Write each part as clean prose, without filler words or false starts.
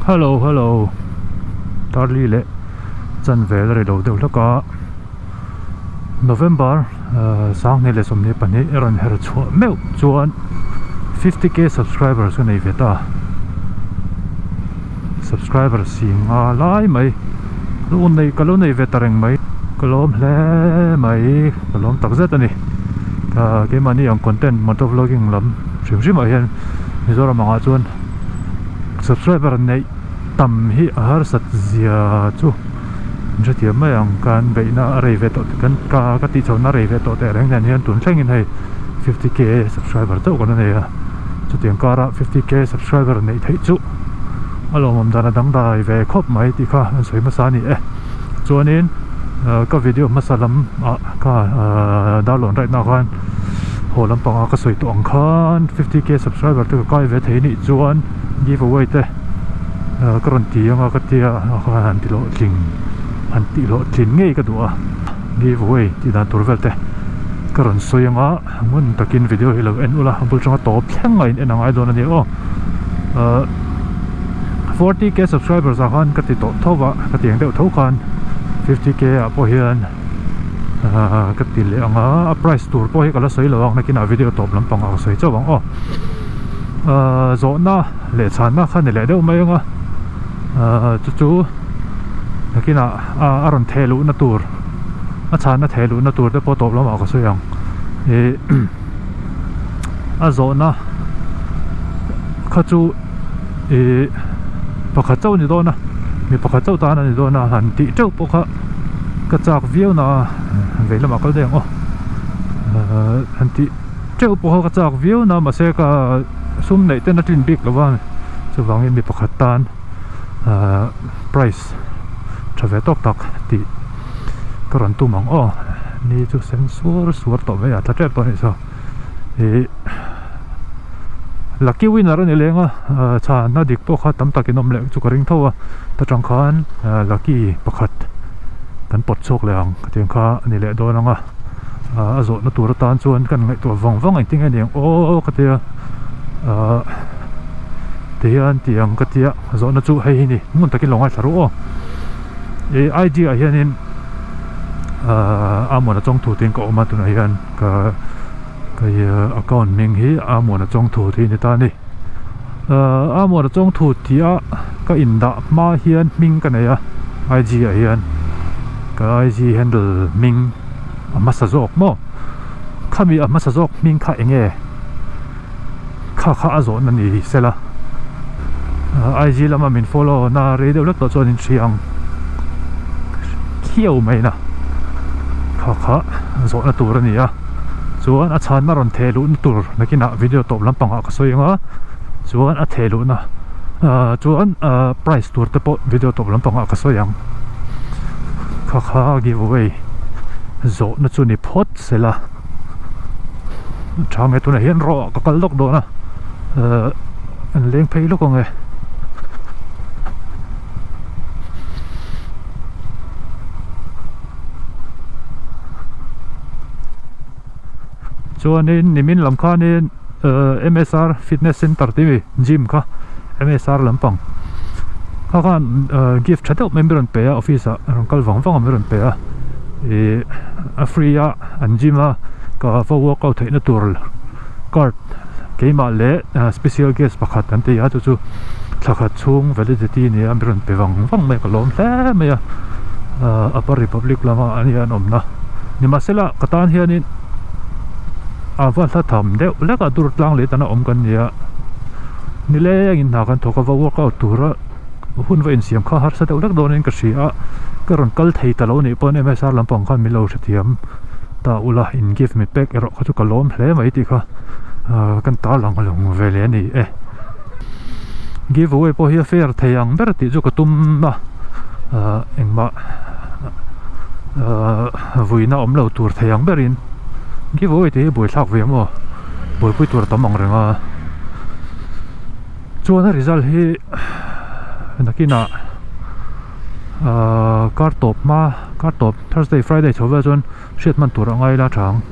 Hello, hello. Tarli le chan vel re do deuh laka November sang ne le somni pani eron her chu meu chuan 50k subscribers nei veta subscribers singa lai mai lu nei kalon nei vetareng mai kalom hle mai kalom takzet ani ka ke mani ang content motor vlogging lam shim a hian mizoram anga chuan subscriber nei tam hi har sat zia chu jati mai ang kan beina rei veto kan ka ti chona rei veto te reng nan hian tun thlengin hei 50k subscriber to kan nei chu tiang kara 50k subscriber nei thei chu alo mom dana dang dai ve khop mai ti kha an soi masani chuanin ka video masalam ka download right now kan holam panga ka soi to ang khan 50k subscriber te ka ve thei ni chuan giveaway te karon tianga ka tia han ti lo tling ngei ka duwa giveaway ti dan turvel te karon soyanga mun takin video hilo en ula bul changa top thlanga in enang ai don ani 40k subscribers a khan ka ti to thowa ka tiang deuh tho khan 50k a po hian ka ti le anga a price tur po hi kala soi lawang na kina video top lampang a soi chawang zo na le chan na khan le deuh mai anga chu nakina aron thelu na tur a chan na thelu na tur te po top lama ka soyang a zo na khachu pakhat chau ni do na mi pakhat chau ta na ni do na han ti chau po kha ka chak view na veilama kal deng han ti chau po ka chak view na ma se ka sum nei te na tin big lawang chu wangin mi pakhat tan price trave tok tak ti karon tu mang ni chu sensor suar to ve ta trap to ni so lucky winner ni lenga cha na dik po kha tam takinom le chu karing thowa ta tang khan lucky pakhat kan pot chok leang tiang kha ni le do nanga azo na tur tan chuan kan ngai to wang ai ting ani ka tia tian tiang ka tia zo na chu hei ni mun takin longai tharu id a hianin amona chong thu tin ko ma tu na hian ka account ning hi amona chong thu thi ni ta ni amona chong thu tia ka inda ma hian ming ka nei ig a hian ka ig handle ming amasa zok mo khami amasa zok ming kha enge kha azo na ni sela IG lama min follow na radio lek to chuan in thiang khiau mai na kha zo na tur ani chuan a chan na ron thelu na tur nakina video top lampang a ka soinga chuan a thelu na chuan price tur te po video top lampang a ka soyang kha giveaway zo na chu ni phot sela thang e tu na hian ro ka kal dok do na an leng phei lo ko nge chuanin nimin lam khanin MSR fitness center ti gym kha MSR lampang kha khan gift thatau member an pe office a rangkal wang member an pe a free an gym a ka for workout theina tur card keima le special guest pakhat an te ya chu thakhat chung validity ni amron pe wang mai ka lom hle mai upper republic lama ani an omna ni masela katan hianin awa la tham de la ka dur tlang le tana om kan ya ni le in na kan thoka workout tura hun va in siam kha har sa de ulak don in ka sia karon kal thei ta lo ni pon MSR lampang khan mi lo thiam ta ula in give me back ero kha chu ka lom hle mai ti kha kan ta lang vele ni giveaway po hi fair theyang ber ti chu ka tum na engma vuina om lo tur theyang berin giveaway te boi thak ve mo boi pui tur tamang renga chuan result hi nakina car top Thursday Friday chowa chuan shit man tur angai la thang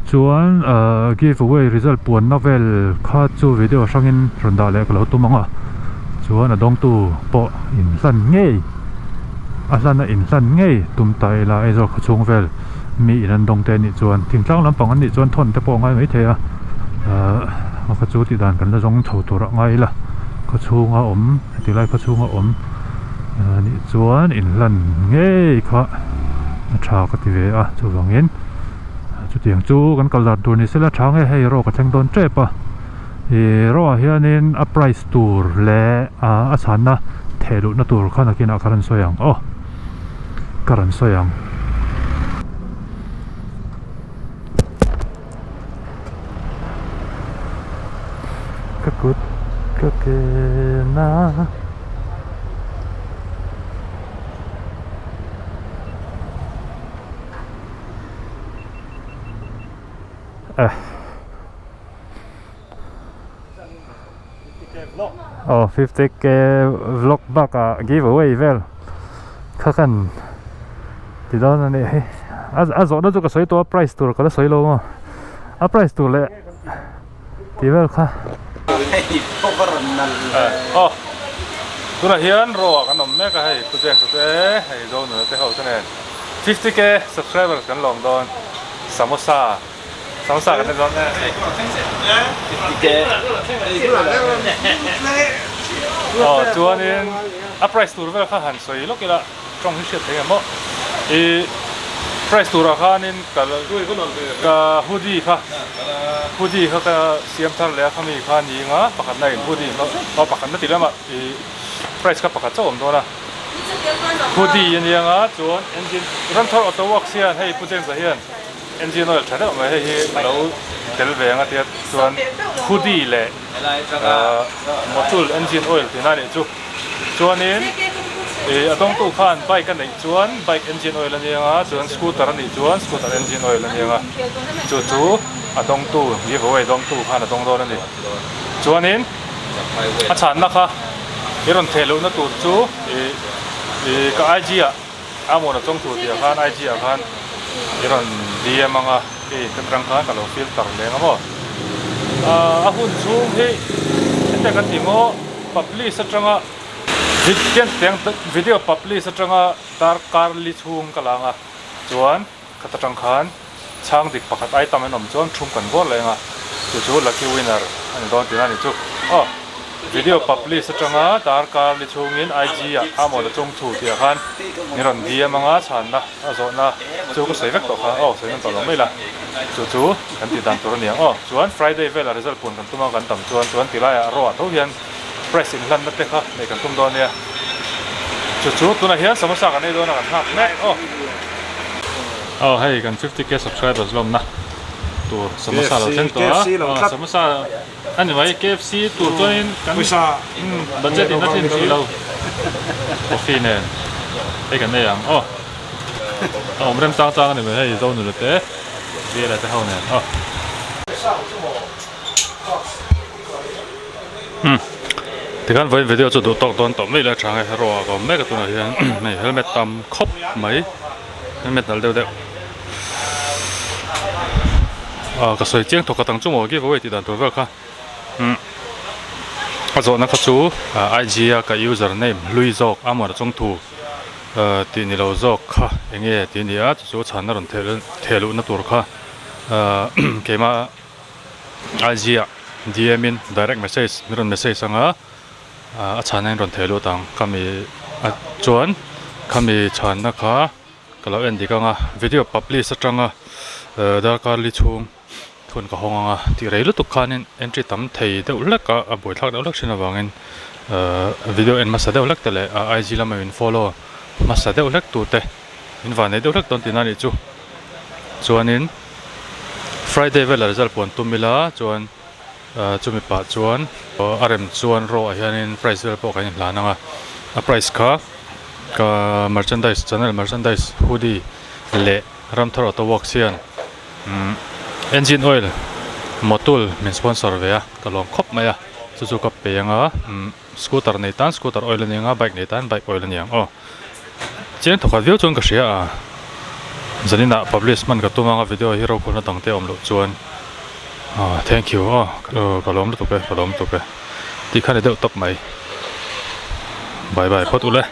chuan giveaway result puan novel kha chu video sangin ronda le kalo tumanga chuan adong tu po in hlan ngei a hlan a in hlan ngei tum tai la ai zo khachung vel mi in an dong te ni chuan thingtlang lampang an ni chuan thon te po ngai mai thea khachu ti dan kan la zong tho tur ngai la khachunga om ti lai khachunga om ni chuan in hlan ngei kha tha ka ti ve a chu wangin chu tiang chu kan kal tur ni sela thang hei ro ka theng don trepa ro hianin a price tur le a channa thelu na tur khana kina karan soyang karan soyang kakut kakena oh 50k vlog back giveaway vel khakan ti don ani a zo na chu ka soi to price tur ka la soi lo ma a price tur le ti vel kha tuna hian ro kan om me ka hei project te hei zo na te ho chane 50k subscribers kan long don samosa kan don ne 50k chuanin a price tur vel kha han soi lo kila trong hi shet thei mo price tur khanin ka hoodie kha ka siam thar le khami kha ni nga pakhat nai hoodie no pakhat na ti lama price ka pakhat chom do na hoodie yan nga chuan engine ram thor auto works hian hei pujeng za hian engine oil thada ma hei lo tel ve nga tiat chuan hoodie le motul engine oil tinani chu chuanin atong tu khan bike kan nei chuan bike engine oil ani nga chuan scooter ani chuan scooter engine oil ani nga chu atong tu giveaway dong tu khan atong do ani chuanin a chan na kha iron thelu na tu chu ka IG amon atong tu dia khan IG khan iron DM nga kan rang khan kalo filter le nga mo a hun chung he ente kan ti mo publish atanga video publish atanga tar karli chung kalanga chuan khatatang khan chang dik pakhat item enom chuan thum kan bor lenga chu lucky winner ani don tinani chu video publish atanga tar karli chungin IG amon chung thu tia khan niron DM anga channa azona chu ko sevek to kha seven to lo mai la chu kan ti dan tur ni chuan friday vel result pun kan tuma kan tam chuan tilaya ro tho hian press in hlan na te kha nei kan tum do nia chu tuna hian samosa kan nei do na kan hak me hei kan 50k subscribers lom na tur samosa lo chen to samosa ani mai KFC tur toin kan budget in natin chi lo coffee ne ei kan nei ang rem tang ani mai hei zo nu le te vi la te ho ne tikan voi video chu do tok don to mai la chang he ro ko me ka tu na hian mai helmet tam khop mai helmet dal deu ka soi chiang to ka tang chu mo gi voi ti dan to vel kha a zo na kha chu IG ka username luizok amor chong thu ti ni lo zok kha enge ti ni a chu chan na ron thelu na tur kha kema IG DM in direct message niron message anga a chana ron thelu tang kami chuan kami chan na kha kalo endi ka nga video publish atanga darkar li chung thun ka honga ti reilu tu khanin entry tam thei de ulak ka boi thak de ulak sina wangin video en masa de ulak tele IG lama in follow masa de ulak tu te in van de ulak ton tinani chu chuanin friday vel result pon tumila chuan chumi pa chuan rm chuan ro hianin price vel po kan hlananga a price ka merchandise channel merchandise hoodie le ramthar auto works hian engine oil motul min sponsor ve a kalong khop maya chu ka peanga scooter nei tan scooter oil ani nga bike nei tan bike oil ani ang chen thoka view chung ka sia zanina publish man ka tumanga video hero khona tangte omlo chuan thank you kalom to ke ti khane deuh tak mai bye bye phot ule